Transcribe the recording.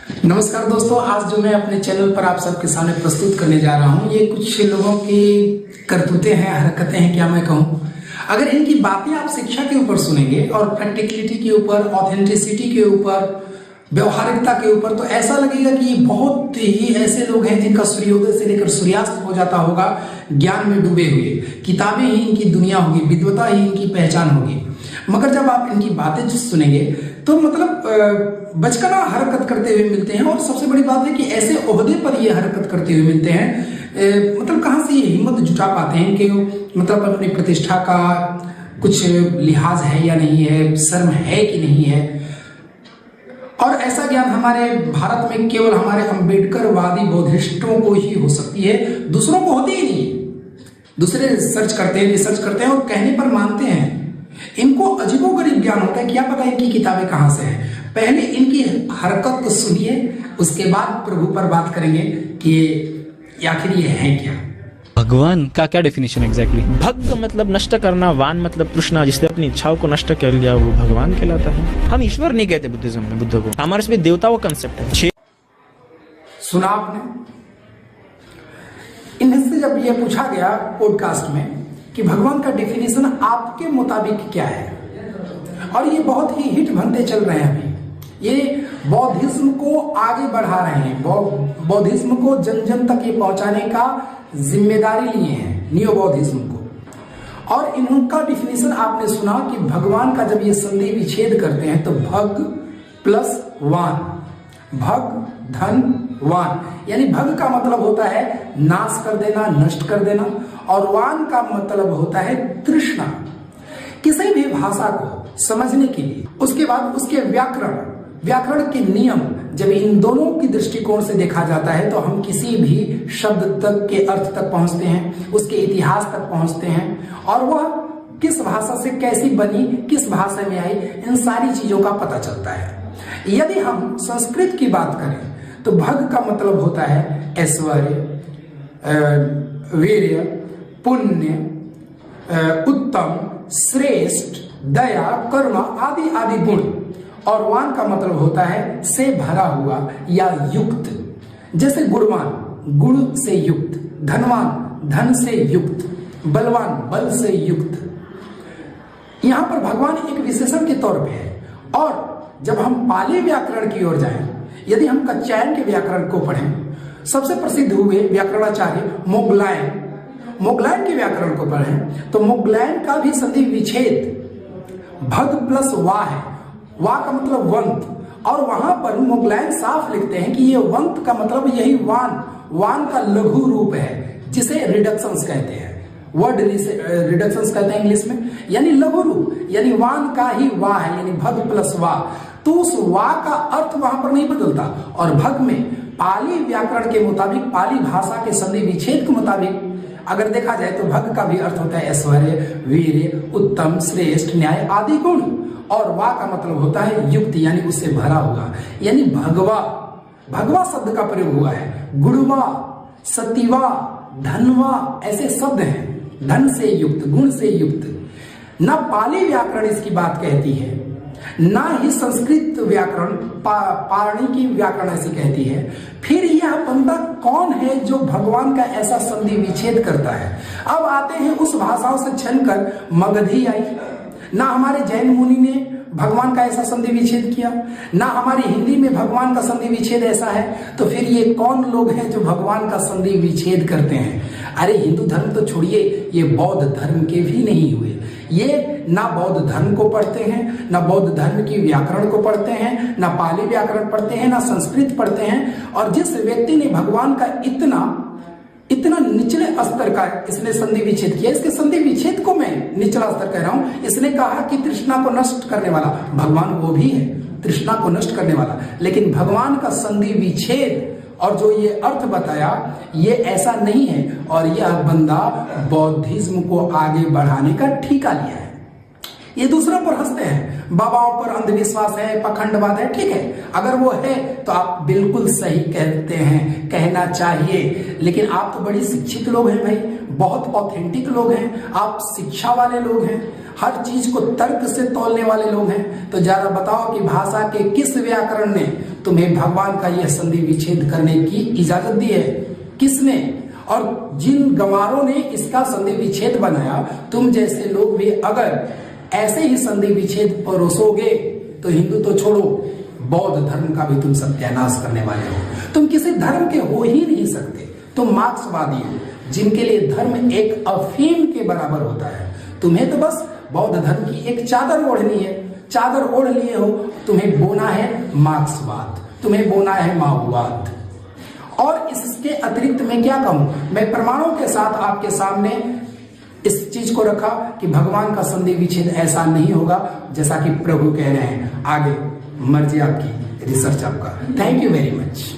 नमस्कार दोस्तों, आज जो मैं अपने चैनल पर आप सबके सामने प्रस्तुत करने जा रहा हूँ, ये कुछ लोगों की करतूतें हैं, हरकतें हैं, क्या मैं कहूँ। अगर इनकी बातें आप शिक्षा के ऊपर सुनेंगे और प्रैक्टिकलिटी के ऊपर, ऑथेंटिसिटी के ऊपर, व्यवहारिकता के ऊपर, तो ऐसा लगेगा कि ये बहुत ही ऐसे लोग हैं जिनका सूर्योदय से लेकर सूर्यास्त हो जाता होगा ज्ञान में डूबे हुए। किताबें ही इनकी दुनिया होगी, विद्वता ही इनकी पहचान होगी। मगर जब आप इनकी बातें जो सुनेंगे तो मतलब बचकाना हरकत करते हुए मिलते हैं। और सबसे बड़ी बात है कि ऐसे ओहदे पर ये हरकत करते हुए मिलते हैं। मतलब कहाँ से ये हिम्मत जुटा पाते हैं कि मतलब अपनी प्रतिष्ठा का कुछ लिहाज है या नहीं है, शर्म है कि नहीं है। और ऐसा ज्ञान हमारे भारत में केवल हमारे अम्बेडकरवादी बौद्धिस्टों को ही हो सकती है, दूसरों को होती ही नहीं। दूसरे सर्च करते हैं, रिसर्च करते हैं और कहने पर मानते हैं। इनको अजीबोगरीब ज्ञान होता है, क्या पता इनकी किताबें कहां से हैं। पहले इनकी हरकत को सुनिए, उसके बाद प्रभु पर बात करेंगे कि आखिर ये है क्या। भगवान का क्या डेफिनेशन एग्जैक्टली? भग मतलब नष्ट करना, वान मतलब तृष्णा, जिसने अपनी इच्छाओं को नष्ट कर लिया वो भगवान कहलाता है। हम ईश्वर नहीं कहते बुद्धिज्म में, बुद्ध को। हमारे इसमें देवता वो कंसेप्ट है। सुना आपने? इनसे जब ये पूछा गया पॉडकास्ट में कि भगवान का डेफिनेशन आपके मुताबिक क्या है, और ये बहुत ही हिट बनते चल रहे हैं। अभी ये बौद्धिज्म को आगे बढ़ा रहे हैं, बौद्धिज्म को जन जन तक ये पहुंचाने का जिम्मेदारी लिए हैं, नियो बौद्धिज्म को। और इनका डिफिनेशन आपने सुना कि भगवान का जब ये संधि विच्छेद करते हैं तो भग प्लस वान, भग धन वान, यानी भग का मतलब होता है नाश कर देना, नष्ट कर देना, और वान का मतलब होता है तृष्णा, किसी भी भाषा को समझने के लिए। उसके बाद उसके व्याकरण के नियम, जब इन दोनों की दृष्टिकोण से देखा जाता है तो हम किसी भी शब्द तक के अर्थ तक पहुंचते हैं, उसके इतिहास तक पहुंचते हैं, और वह किस भाषा से कैसी बनी, किस भाषा में आई, इन सारी चीजों का पता चलता है। यदि हम संस्कृत की बात करें तो भग का मतलब होता है ऐश्वर्य, वीर्य, पुण्य, उत्तम, श्रेष्ठ, दया, करुणा आदि आदि गुण। और वान का मतलब होता है से भरा हुआ या युक्त, जैसे गुणवान, गुण से युक्त, धनवान, धन से युक्त, बलवान, बल से युक्त। यहां पर भगवान एक विशेषण के तौर पे है। और जब हम पाली व्याकरण की ओर जाएं, यदि हम कात्यायन के व्याकरण को पढ़ें, सबसे प्रसिद्ध हुए व्याकरणाचार्य मोगलायन के व्याकरण को पढ़ें तो मोगलायन का भी संधि विच्छेद भग प्लस वा है। वा का मतलब वंत, और वहां पर मोगलायन साफ लिखते हैं कि ये वंत का मतलब यही वान का लघु रूप है, जिसे रिडक्शंस कहते हैं। वर्ड रिडक्शंस कहते हैं इंग्लिश में, यानी लघु रूप, यानी वान का ही वा है, यानी भग प्लस वा। तो उस वा का अर्थ वहां पर नहीं बदलता। और भग में पाली व्याकरण के मुताबिक, पाली भाषा के संधि विच्छेद के मुताबिक अगर देखा जाए तो भग का भी अर्थ होता है ऐश्वर्य, वीर्य, उत्तम, श्रेष्ठ, न्याय आदि गुण। और वा का मतलब होता है युक्त, यानी उससे भरा हुआ, यानी भगवा शब्द का प्रयोग हुआ है। गुणवा, सतीवा, धनवा ऐसे शब्द हैं, धन से युक्त, गुण से युक्त। ना पाली व्याकरण इसकी बात कहती है, ना ही संस्कृत व्याकरण, पाणिनि व्याकरण ऐसी कहती है। फिर यह बंदा कौन है जो भगवान का ऐसा संधि विच्छेद करता है? अब आते हैं उस भाषाओं से छनकर मगधी आई। ना हमारे जैन मुनि ने भगवान का ऐसा संधि विच्छेद किया, ना हमारी हिंदी में भगवान का संधि विच्छेद ऐसा है। तो फिर ये कौन लोग हैं जो भगवान का संधि विच्छेद करते हैं? अरे हिंदू धर्म तो छोड़िए, ये बौद्ध धर्म के भी नहीं हुए। ये ना बौद्ध धर्म को पढ़ते हैं, ना बौद्ध धर्म की व्याकरण को पढ़ते हैं, ना पाली व्याकरण पढ़ते हैं, ना संस्कृत पढ़ते हैं। और जिस व्यक्ति ने भगवान का इतना निचले स्तर का इसने संधि विच्छेद किया, इसके संधि विच्छेद को मैं निचला स्तर कह रहा हूं। इसने कहा कि तृष्णा को नष्ट करने वाला भगवान वो भी है, तृष्णा को नष्ट करने वाला। लेकिन भगवान का संधि विच्छेद और जो ये अर्थ बताया, ये ऐसा नहीं है। और यह बंदा बौद्धिज्म को आगे बढ़ाने का ठेका लिया है। ये दूसरों पर हंसते हैं, बाबाओं पर अंधविश्वास है, पखंडवाद है, ठीक है, अगर वो है तो आप बिल्कुल सही कहते हैं, कहना चाहिए। लेकिन आप तो बड़ी शिक्षित लोग हैं भाई, बहुत ऑथेंटिक लोग हैं, आप शिक्षा वाले लोग हैं। हर चीज को तर्क से तौलने वाले लोग हैं। तो जरा बताओ कि भाषा के किस व्याकरण ने तुम्हें भगवान का यह संधि विच्छेद करने की इजाजत दी है? किसने? और जिन गंवारों ने इसका संधि विच्छेद बनाया, तुम जैसे लोग भी अगर ऐसे ही संधि विच्छेद परोसोगे तो हिंदू तो छोड़ो, बौद्ध धर्म का भी तुम सत्यानाश करने वाले हो। तुम किसी धर्म के हो ही नहीं सकते। तुम मार्क्सवादी हो, जिनके लिए धर्म एक अफीम के बराबर होता है। तुम्हें तो बस बौद्ध धर्म की एक चादर ओढ़नी है, चादर ओढ़ लिए हो। तुम्हें बोना है मार्क्सवाद, तुम्हें बोना है माओवाद। और इसके अतिरिक्त मैं क्या कहूं? मैं प्रमाणों के साथ आपके सामने इस चीज को रखा कि भगवान का संधि विच्छेद ऐसा नहीं होगा जैसा कि प्रभु कह रहे हैं। आगे मर्जी आपकी, रिसर्च आपका। Thank you very much.